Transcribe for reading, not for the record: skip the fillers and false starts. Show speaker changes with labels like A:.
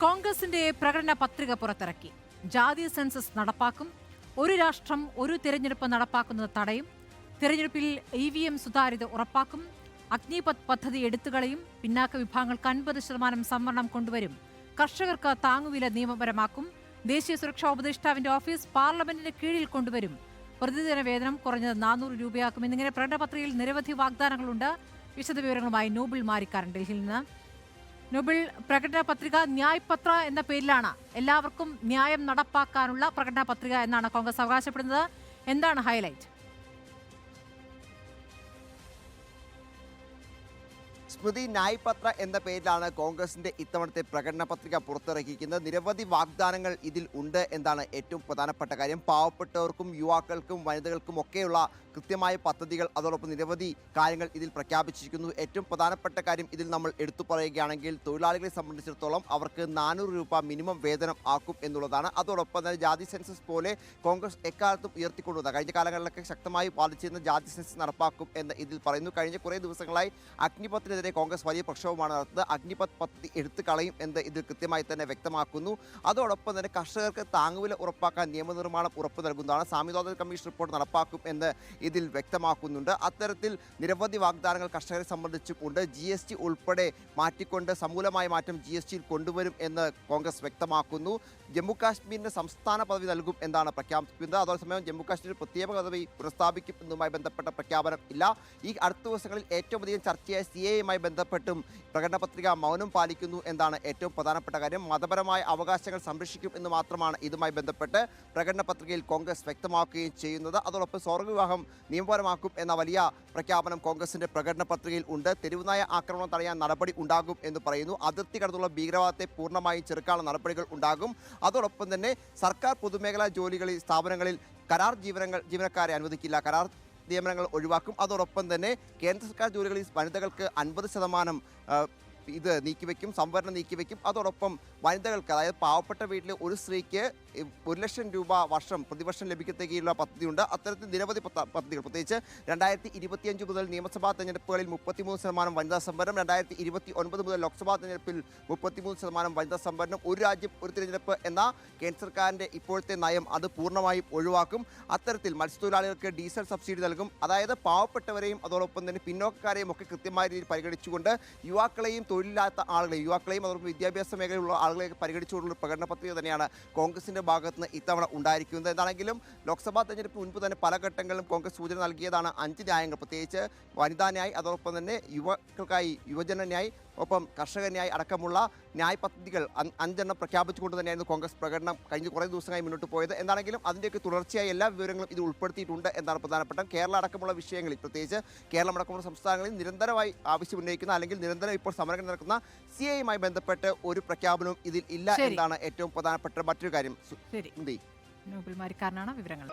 A: കോൺഗ്രസിന്റെ പ്രകടന പത്രിക പുറത്തിറക്കി. ജാതി സെൻസസ് നടപ്പാക്കും, ഒരു രാഷ്ട്രം ഒരു തിരഞ്ഞെടുപ്പ് നടപ്പാക്കുന്നത് തടയും, തിരഞ്ഞെടുപ്പിൽ EVM സുതാര്യത ഉറപ്പാക്കും, അഗ്നിപത് പദ്ധതി എടുത്തുകളയും, പിന്നാക്ക വിഭാഗങ്ങൾക്ക് 50% സംവരണം കൊണ്ടുവരും, കർഷകർക്ക് താങ്ങുവില നിയമപരമാക്കും, ദേശീയ സുരക്ഷാ ഉപദേഷ്ടാവിന്റെ ഓഫീസ് പാർലമെന്റിന് കീഴിൽ കൊണ്ടുവരും, പ്രതിദിന വേതനം കുറഞ്ഞത് 400 രൂപയാക്കും എന്നിങ്ങനെ പ്രകടന പത്രികയിൽ നിരവധി വാഗ്ദാനങ്ങളുണ്ട്. വിശദവിവരങ്ങളുമായി നോബിൾ മാരിക്കാരൻ ഡൽഹിയിൽ നിന്ന്. നോബിൾ, പ്രകടന പത്രിക ന്യായ് പത്ര എന്ന പേരിലാണ്. എല്ലാവർക്കും ന്യായം നടപ്പാക്കാനുള്ള പ്രകടന പത്രിക എന്നാണ് കോൺഗ്രസ് അവകാശപ്പെടുന്നത്. എന്താണ് ഹൈലൈറ്റ്?
B: സ്മൃതി, ന്യായ് പത്ര എന്ന പേരിലാണ് കോൺഗ്രസിന്റെ ഇത്തവണത്തെ പ്രകടന പത്രിക പുറത്തിറക്കിയിരിക്കുന്നത്. നിരവധി വാഗ്ദാനങ്ങൾ ഇതിൽ ഉണ്ട് എന്നാണ് ഏറ്റവും പ്രധാനപ്പെട്ട കാര്യം. പാവപ്പെട്ടവർക്കും യുവാക്കൾക്കും വനിതകൾക്കും ഒക്കെയുള്ള കൃത്യമായ പദ്ധതികൾ, അതോടൊപ്പം നിരവധി കാര്യങ്ങൾ ഇതിൽ പ്രഖ്യാപിച്ചിരിക്കുന്നു. ഏറ്റവും പ്രധാനപ്പെട്ട കാര്യം ഇതിൽ നമ്മൾ എടുത്തു പറയുകയാണെങ്കിൽ തൊഴിലാളികളെ സംബന്ധിച്ചിടത്തോളം അവർക്ക് 400 രൂപ മിനിമം വേതനം ആക്കും എന്നുള്ളതാണ്. അതോടൊപ്പം തന്നെ ജാതി സെൻസസ് പോലെ കോൺഗ്രസ് എക്കാലത്തും ഉയർത്തിക്കൊണ്ടുവന്ന, കഴിഞ്ഞ കാലങ്ങളിലൊക്കെ ശക്തമായി ബാധിച്ചിരുന്ന ജാതി സെൻസസ് നടപ്പാക്കും എന്ന് ഇതിൽ പറയുന്നു. കഴിഞ്ഞ കുറേ ദിവസങ്ങളായി അഗ്നിപത്തിനെതിരെ കോൺഗ്രസ് വലിയ പ്രക്ഷോഭമാണ് നടത്തുന്നത്. അഗ്നിപത് പദ്ധതി എടുത്തു കളയും എന്ന് ഇതിൽ കൃത്യമായി തന്നെ വ്യക്തമാക്കുന്നു. അതോടൊപ്പം തന്നെ കർഷകർക്ക് താങ്ങുവില ഉറപ്പാക്കാൻ നിയമനിർമ്മാണം ഉറപ്പു നൽകുന്നതാണ്. സാമ്യവാദ കമ്മീഷൻ റിപ്പോർട്ട് നടപ്പാക്കും എന്ന് ഇതിൽ വ്യക്തമാക്കുന്നുണ്ട്. അത്തരത്തിൽ നിരവധി വാഗ്ദാനങ്ങൾ കർഷകരെ സംബന്ധിച്ചും ഉണ്ട്. GST ഉൾപ്പെടെ മാറ്റിക്കൊണ്ട് സമൂലമായ മാറ്റം GSTയിൽ കൊണ്ടുവരും എന്ന് കോൺഗ്രസ് വ്യക്തമാക്കുന്നു. ജമ്മു കാശ്മീരിന് സംസ്ഥാന പദവി നൽകും എന്നാണ് പ്രഖ്യാപിക്കുന്നത്. അതേസമയം ജമ്മു കാശ്മീർ പ്രത്യേക പദവി പുനഃസ്ഥാപിക്കും എന്നതുമായി ബന്ധപ്പെട്ട പ്രഖ്യാപനം ഇല്ല. ഈ അടുത്ത ദിവസങ്ങളിൽ ഏറ്റവും അധികം ചർച്ചയായ CAA ബന്ധപ്പെട്ടും പ്രകടന പത്രിക മൗനം പാലിക്കുന്നു എന്നാണ് ഏറ്റവും പ്രധാനപ്പെട്ട കാര്യം. മതപരമായ അവകാശങ്ങൾ സംരക്ഷിക്കും എന്ന് മാത്രമാണ് ഇതുമായി ബന്ധപ്പെട്ട് പ്രകടന പത്രികയിൽ കോൺഗ്രസ് വ്യക്തമാക്കുകയും ചെയ്യുന്നത്. അതോടൊപ്പം സ്വർഗ്ഗവിവാഹം നിയമപരമാക്കും എന്ന വലിയ പ്രഖ്യാപനം കോൺഗ്രസിന്റെ പ്രകടന പത്രികയിൽ ഉണ്ട്. തെരുവുനായ ആക്രമണം തടയാൻ നടപടി ഉണ്ടാകും എന്ന് പറയുന്നു. അതിർത്തി കടന്നുള്ള ഭീകരവാദത്തെ പൂർണ്ണമായും ചെറുക്കാനുള്ള നടപടികൾ ഉണ്ടാകും. അതോടൊപ്പം തന്നെ സർക്കാർ പൊതുമേഖലാ ജോലികളിൽ സ്ഥാപനങ്ങളിൽ കരാർ ജീവനക്കാരെ അനുവദിക്കില്ല, കരാർ നിയമനങ്ങൾ ഒഴിവാക്കും. അതോടൊപ്പം തന്നെ കേന്ദ്ര സർക്കാർ ജോലികളിൽ വനിതകൾക്ക് 50% ഇത് നീക്കിവെക്കും, സംവരണം നീക്കിവെക്കും. അതോടൊപ്പം വനിതകൾക്ക്, അതായത് പാവപ്പെട്ട വീട്ടിൽ ഒരു സ്ത്രീക്ക് 1 ലക്ഷം രൂപ പ്രതിവർഷം ലഭിക്കത്തക്കയുള്ള പദ്ധതിയുണ്ട്. അത്തരത്തിൽ നിരവധി പദ്ധതികൾ, പ്രത്യേകിച്ച് 2025 മുതൽ നിയമസഭാ തെരഞ്ഞെടുപ്പുകളിൽ 33% വനിതാ സംവരണം, 2029 മുതൽ ലോക്സഭാ തെരഞ്ഞെടുപ്പിൽ 33% വനിതാ സംവരണം, ഒരു രാജ്യം ഒരു തിരഞ്ഞെടുപ്പ് എന്ന കേന്ദ്ര സർക്കാരിൻ്റെ ഇപ്പോഴത്തെ നയം അത് പൂർണ്ണമായും ഒഴിവാക്കും. അത്തരത്തിൽ മത്സ്യത്തൊഴിലാളികൾക്ക് ഡീസൽ സബ്സിഡി നൽകും. അതായത് പാവപ്പെട്ടവരെയും അതോടൊപ്പം തന്നെ പിന്നോക്കക്കാരെയും ഒക്കെ കൃത്യമായ രീതിയിൽ പരിഗണിച്ചുകൊണ്ട് യുവാക്കളെയും തൊഴിലില്ലാത്ത ആളുകളെയും അതോടൊപ്പം വിദ്യാഭ്യാസ മേഖലയിലുള്ള ആളുകളെ പരിഗണിച്ചുകൊണ്ടുള്ള പ്രകടന പത്രിക തന്നെയാണ് കോൺഗ്രസിന്റെ ഭാഗത്ത് നിന്ന് ഇത്തവണ ഉണ്ടായിരിക്കുന്നത്. എന്താണെങ്കിലും ലോക്സഭാ തെരഞ്ഞെടുപ്പ് മുൻപ് തന്നെ പല ഘട്ടങ്ങളിലും കോൺഗ്രസ് സൂചന നൽകിയതാണ് 5 ന്യായങ്ങൾ, പ്രത്യേകിച്ച് വനിതാ ന്യായ്, അതോടൊപ്പം തന്നെ യുവാക്കൾക്കായി യുവജന ന്യായ്, ഒപ്പം കർഷക ന്യായ് അടക്കമുള്ള ന്യായ് പദ്ധതികൾ 5 എണ്ണം പ്രഖ്യാപിച്ചുകൊണ്ട് തന്നെയായിരുന്നു കോൺഗ്രസ് പ്രകടനം കഴിഞ്ഞ കുറേ ദിവസമായി മുന്നോട്ട് പോയത്. എന്താണെങ്കിലും അതിൻ്റെയൊക്കെ തുടർച്ചയായ എല്ലാ വിവരങ്ങളും ഇത് ഉൾപ്പെടുത്തിയിട്ടുണ്ട് എന്നാണ് പ്രധാനപ്പെട്ട. കേരള അടക്കമുള്ള വിഷയങ്ങളിൽ, പ്രത്യേകിച്ച് കേരളം അടക്കമുള്ള സംസ്ഥാനങ്ങളിൽ നിരന്തരമായി ആവശ്യം ഉന്നയിക്കുന്ന, അല്ലെങ്കിൽ നിരന്തരം ഇപ്പോൾ സമരം നടക്കുന്ന CAA ബന്ധപ്പെട്ട് ഒരു പ്രഖ്യാപനവും ഇതിൽ ഇല്ല എന്നാണ് ഏറ്റവും പ്രധാനപ്പെട്ട മറ്റൊരു കാര്യം.
A: നോബിൾ മാരിക്കാരനാണ് വിവരങ്ങൾ.